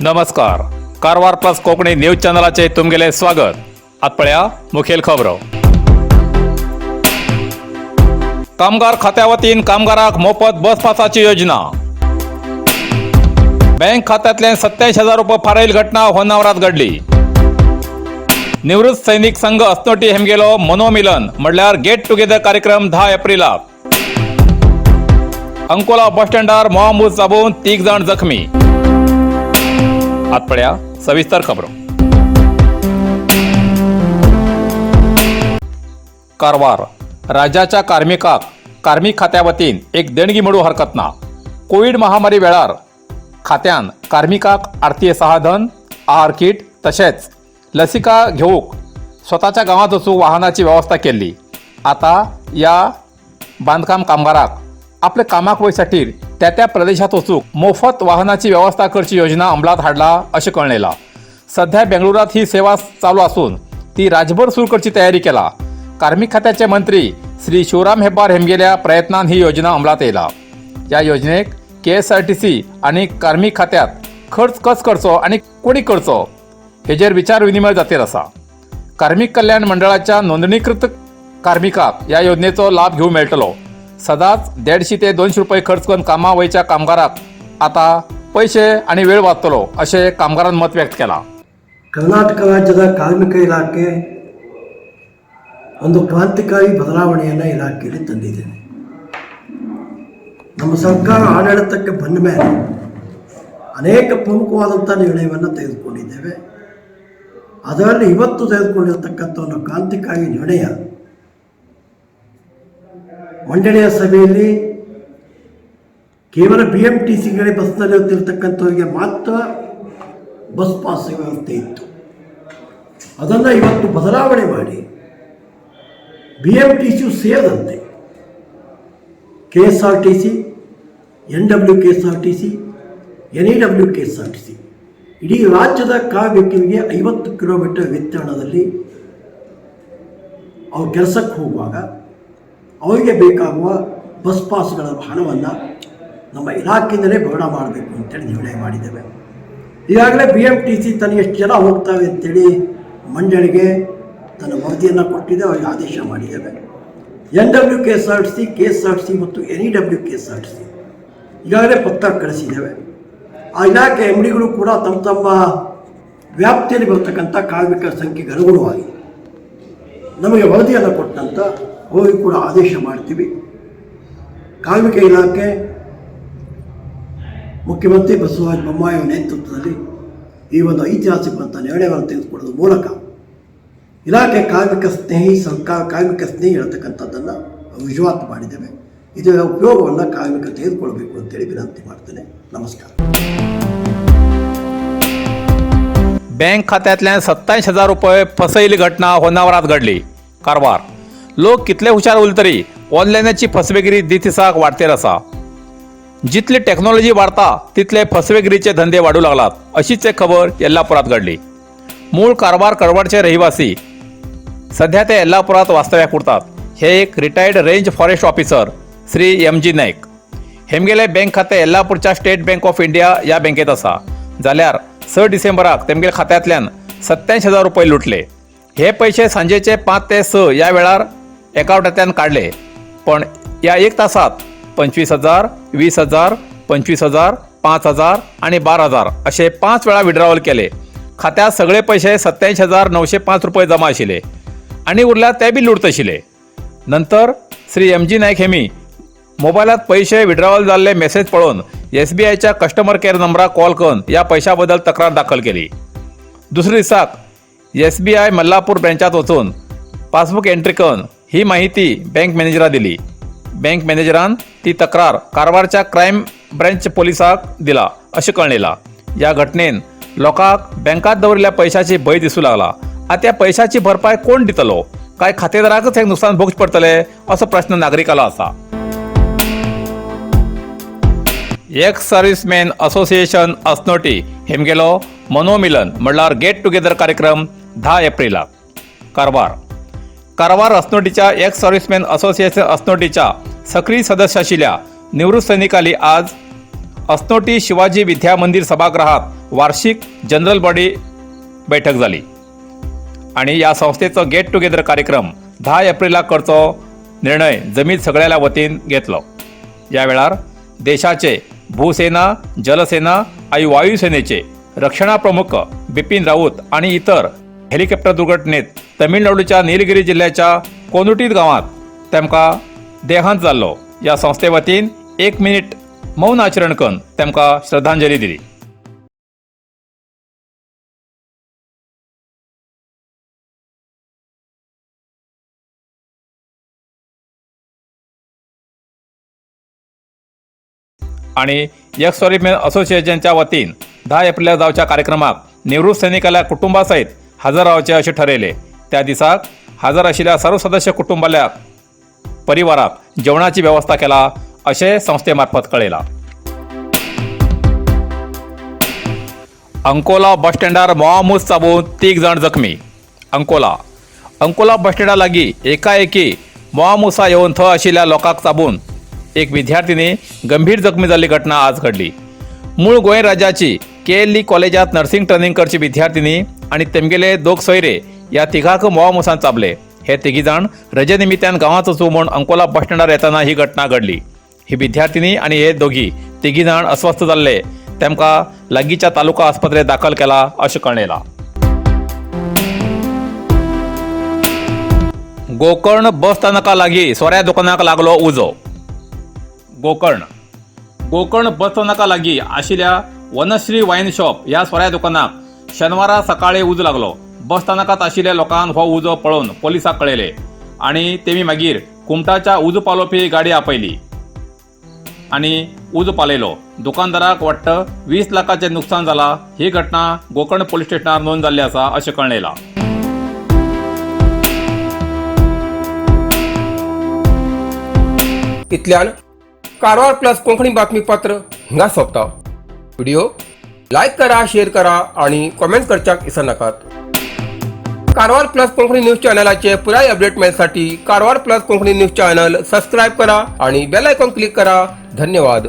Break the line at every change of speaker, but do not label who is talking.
नमस्कार. Karwar plus Konkani news चॅनलाचे तुमगेले स्वागत. आतपळ्या मुखेल खबरो. कामगार खात्यावतीन कामगाराक मोफत बस पासाची योजना. बँक खात्यातले 27,000 रुपये फारील घटना होन्नावरात घडली. निवृत्त सैनिक संघ अस्नोटी हेमगेलो मनोमिलन म्हणल्यार गेट टुगेदर कार्यक्रम 10 एप्रिलाक. अंकोला बस स्टँडार मोहम्मद चाबून 3 जण जखमी. आतपळ्या सविस्तर खबरो. कारवार राज्याच्या कार्मिकाक कार्मिक खात्या वतीन एक देणगी मिळू हरकत ना. कोविड महामारी वेळार खात्यान कार्मिकाक आर्थीय सहायधन, आहार किट तशेंच लसिका घेवूक स्वताच्या गावात वचूंक वाहनाची व्यवस्था केली. आता या बांधकाम कामगाराक आपल्या कामाक वयसाठी त्या प्रदेशात वचूंक मोफत वाहनाची व्यवस्था करची योजना अंमलात हाडला अशें कळयलां. सध्या बेंगळुरात ही सेवा चालू असून ती राज्यभर सुरू करची तयारी केला. कार्मिक खात्याचे मंत्री श्री शिवराम हेब्बार हेमगेल्या प्रयत्नान ही योजना अंमलात येयला. या योजनेक KSRTC आणि कार्मिक खात्यात खर्च कस करचो आणि कोणी करचो हेजेर विचार विनिमय जातीर आसा. कार्मिक कल्याण मंडळाच्या नोंदणीकृत कार्मिकाक या योजनेचो लाभ घेवंक मेळटलो. सदांच 150 ते 200 रुपये खर्च करून कामा वयच्या कामगाराक आता पैसे आणि वेळ वाचतलो अशें कामगारान मत व्यक्त केला.
ಕರ್ನಾಟಕ ರಾಜ್ಯದ ಕಾರ್ಮಿಕ ಇಲಾಖೆ ಒಂದು ಕ್ರಾಂತಿಕಾರಿ ಬದಲಾವಣೆಯನ್ನು ಇಲಾಖೆಯಲ್ಲಿ ತಂದಿದೆ. ನಮ್ಮ ಸರ್ಕಾರ ಆಡಳಿತಕ್ಕೆ ಬಂದ ಮೇಲೆ ಅನೇಕ ಪ್ರಮುಖವಾದಂಥ ನಿರ್ಣಯವನ್ನು ತೆಗೆದುಕೊಂಡಿದ್ದೇವೆ. ಅದರಲ್ಲಿ ಇವತ್ತು ತೆಗೆದುಕೊಂಡಿರತಕ್ಕಂಥ ಒಂದು ಕ್ರಾಂತಿಕಾರಿ ನಿರ್ಣಯ ಮಂಡಳಿಯ ಸಭೆಯಲ್ಲಿ ಕೇವಲ BMTCಗಳೇ ಬಸ್ನಲ್ಲಿ ಹೋಗ್ತಿರ್ತಕ್ಕಂಥವರಿಗೆ ಮಾತ್ರ ಬಸ್ ಪಾಸ್ ವ್ಯವಸ್ಥೆ ಇತ್ತು. ಅದನ್ನು ಇವತ್ತು ಬದಲಾವಣೆ ಮಾಡಿ BMTC ಸೇರಿದಂತೆ KSRTC, NWKSRTC, NEWKSRTC ಇಡೀ ರಾಜ್ಯದ ಕಾರ್ಮಿಕರಿಗೆ 50 ಕಿಲೋಮೀಟರ್ ವಿಸ್ತರಣದಲ್ಲಿ ಅವ್ರು ಕೆಲಸಕ್ಕೆ ಹೋಗುವಾಗ ಅವರಿಗೆ ಬೇಕಾಗುವ ಬಸ್ ಪಾಸ್ಗಳ ಹಣವನ್ನು ನಮ್ಮ ಇಲಾಖೆಯಿಂದಲೇ ಭರಣ ಮಾಡಬೇಕು ಅಂತೇಳಿ ನಿರ್ಣಯ ಮಾಡಿದ್ದೇವೆ. ಈಗಾಗಲೇ BMTC ತನಗೆ ಎಷ್ಟು ಜನ ಹೋಗ್ತವೆ ಅಂತೇಳಿ ಮಂಡಳಿಗೆ ತನ್ನ ವರದಿಯನ್ನು ಕೊಟ್ಟಿದೆ, ಅವರಿಗೆ ಆದೇಶ ಮಾಡಿದ್ದೇವೆ. NWKSRTC, KSRTC ಮತ್ತು NEWKSRTC ಈಗಾಗಲೇ ಪತ್ರ ಕಳಿಸಿದ್ದೇವೆ. ಆ ಇಲಾಖೆ MDಗಳು ಕೂಡ ತಮ್ಮ ತಮ್ಮ ವ್ಯಾಪ್ತಿಯಲ್ಲಿ ಬರ್ತಕ್ಕಂಥ ಕಾರ್ಮಿಕರ ಸಂಖ್ಯೆಗೆ ಅನುಗುಣವಾಗಿ ನಮಗೆ ವರದಿಯನ್ನು ಕೊಟ್ಟಂತ ಹೋಗಿ ಕೂಡ ಆದೇಶ ಮಾಡ್ತೀವಿ. ಕಾರ್ಮಿಕ ಇಲಾಖೆ ಮುಖ್ಯಮಂತ್ರಿ ಬಸವರಾಜ ಬೊಮ್ಮಾಯಿ ನೇತೃತ್ವದಲ್ಲಿ ಈ ಒಂದು ಐತಿಹಾಸಿಕವಂತ ನಿರ್ಣಯವನ್ನು ತೆಗೆದುಕೊಳ್ಳೋದ್ರ ಮೂಲಕ ಇಲಾಖೆ ಕಾರ್ಮಿಕ ಸ್ನೇಹಿ, ಸರ್ಕಾರ ಕಾರ್ಮಿಕ ಸ್ನೇಹಿ ಹೇಳ್ತಕ್ಕಂಥದ್ದನ್ನು ರುಜುವಾತು ಮಾಡಿದ್ದೇವೆ. ಇದರ ಉಪಯೋಗವನ್ನು ಕಾರ್ಮಿಕರು ತೆಗೆದುಕೊಳ್ಬೇಕು ಅಂತೇಳಿ ವಿನಂತಿ ಮಾಡ್ತೇನೆ. ನಮಸ್ಕಾರ.
बँक खात्यातल्यान 27,000 रुपये फसयली घटना होन्नावरात घडली. कारवार लोक कितले हुशार उरले तरी ऑनलायनाची फसवेगिरी दिसाक वाडतेर आसा. जितली टेक्नॉलॉजी वाडता तितले फसवेगिरीचे धंदे वाडू लागलात अशीच एक खबर येल्लापुरात घडली. मूळ कारवार कडवडचे रहिवासी सध्या ते येल्लापुरात वास्तव्याक उरतात. हे एक retired range forest officer Shri MG नायक. हेमगेले बँक खातें येल्लापूरच्या स्टेट बँक ऑफ इंडिया ह्या बँकेत आसा. जाल्यार 6 डिसेंबराक तेमगे खात्यांतल्यान 27,000 रुपये लुटले. हे पैसे सांजेचे 5 ते 6 या वेळार एकाउंटांतल्यान काढले. पण या 1 तासात 25,000, 20,000, 25,000, 5,000 आणि 12,000 असे 5 वेळा विड्रॉवल केले. खात्यात सगळे पैसे 27,905 रुपये जमा आशिल्ले आणि उरल्या ते बी लुटत आशिल्ले. नंतर श्री MG नायक हेमी मोबायलात पैसे विड्रॉवल जाल्ले मेसेज पळोवन SBIच्या कस्टमर केअर नंबराक कॉल करून या पैशा बद्दल तक्रार दाखल केली. दुसऱ्या दिसाक SBI मल्लापूर ब्रँचात वचून पासबुक एंट्री करून ही माहिती बँक मॅनेजराक दिली. बँक मॅनेजरान ती तक्रार कारवारच्या क्रायम ब्रँच पोलिसाक दिला अशें कळयलां. या घटनेन लोकांक बँकात दवरिल्ल्या पैशाची भंय दिसूं लागला. आता त्या पैशाची भरपाय कोण दितलो काय खातेदाराकच हे नुकसान भोगचें पडटले असो प्रश्न नागरिकालो आसा. एक्स सर्व्हिसमॅन असोसिएशन अस्नोटी हेमगेलो मनोमिलन म्हणल्यार गेट टुगेदर कार्यक्रम 10 एप्रिलाक. कारवार अस्नोटीच्या एक्स सर्व्हिसमॅन असोसिएशन अस्नोटीच्या सक्रिय सदस्य आशिल्ल्या निवृत्त सैनिकांनी आज अस्नोटी शिवाजी विद्या मंदिर सभागृहात वार्षिक जनरल बॉडी बैठक झाली आणि या संस्थेचं गेट टुगेदर कार्यक्रम 10 एप्रिलला करचो निर्णय जमीन सगळ्याला वतीन घेतलो। या वेळार देशाचे भूसेना, जलसेना आणि वायुसेनेचे रक्षणा प्रमुख बिपिन राऊत आणि इतर हेलिकॉप्टर दुर्घटनेत तमिळनाडूच्या नीलगिरी जिल्ह्याच्या कोनुटीत गावात तेमका देहांत जाल्लो। या संस्थे वतीन 1 मिनिट मौन आचरण करून तेमका श्रद्धांजली दिली। आणि एक्स सर्व्हिसमॅन असोसिएशनच्या वतीन 10 एप्रिलला जावच्या कार्यक्रमाक निवृत्त सैनिकाल्या कुटुंबासहित हजर रावचे असे ठरयले। त्या दिसाक हजर आशिल्ल्या सर्व सदस्य कुटुंबाल्या परिवाराक जेवणाची व्यवस्था केला असे संस्थेमार्फत कळयला। अंकोला बस स्टँडार मोआमूस चाबून 3 जण जखमी। अंकोला बस स्टँडा लागीं एकाएकी मोआमुसा येवन थंय आशिल्ल्या लोकांक चाबून एक विद्यार्थिनी गंभीर जखमी जाल्ली घटना आज घडली। मूळ गोंय राज्याची KLE कॉलेजात नर्सिंग ट्रेनिंग करची विद्यार्थिनी आणि तेमगेले 2 सोयरे या तिघाक मोआमुसान चाबले। हे 3 जाण रजे निमित्यान गांवांत वचूं म्हूण अंकोला बस स्टँडार येताना ही घटना घडली। ही विद्यार्थिनी आणि हे 3 जाण अस्वस्थ जाल्ले तेमकां लागींच्या तालुका आस्पत्रेत दाखल केला अशें कळयलां। गोकर्ण बस स्थानका लागीं सोऱ्या दुकानाक लागलो उजो। गोकर्ण बस स्थानका लागीं आशिल्ल्या वनश्री वाईन शॉप ह्या सोऱ्या दुकानाक शेनवारा सकाळी उजो लागलो। बस स्थानकात आशिल्ल्या लोकांन हो उजो पळोवन पोलिसांक कळयले आणि तेमी मागीर कुमटाच्या उजो पालोवपी गाडी आपयली आणि उजो पालयलो। दुकानदाराक वाटतं 20 लाखांचे नुकसान जाला। ही घटना गोकर्ण पोलीस स्टेशनार नोंद जाल्ली आसा अशें कळयलां।
इतल्यान कारवार प्लस कोंकणी बातमीपत्र हिंगा सोंपता। व्हिडिओ लाईक करा, शेअर करा आणि कमेंट करच्याक विसरू नकात। कारवार प्लस कोंकणी न्यूज चॅनलाचे पुराय अपडेट मेळसाठी Karwar plus Konkani news channel subscribe करा आणि बेल आयकॉन क्लिक करा। धन्यवाद।